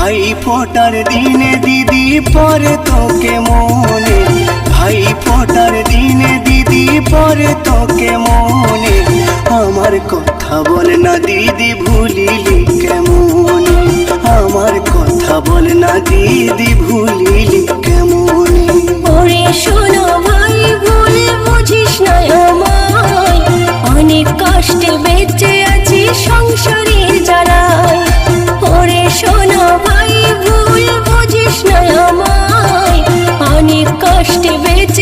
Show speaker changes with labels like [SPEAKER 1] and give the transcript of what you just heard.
[SPEAKER 1] ভাই ফোটার দিনে দিদি পরে তোকে মনে, ভাই ফোটার দিনে দিদি পরে তোকে মনে। আমার কথা বল না দিদি ভুলিলি কেমন, আমার কথা বল না দিদি ভুলিলি কেমন।
[SPEAKER 2] ওরে শোনো ভাই ভুল বুঝিস না আমায়, অনেক কষ্টে বেঁচে আছি সংসারের জ্বালায়। ওরে শোনো ভাই ভুল বুঝিস না আমায়, অনেক কষ্টে বেঁচে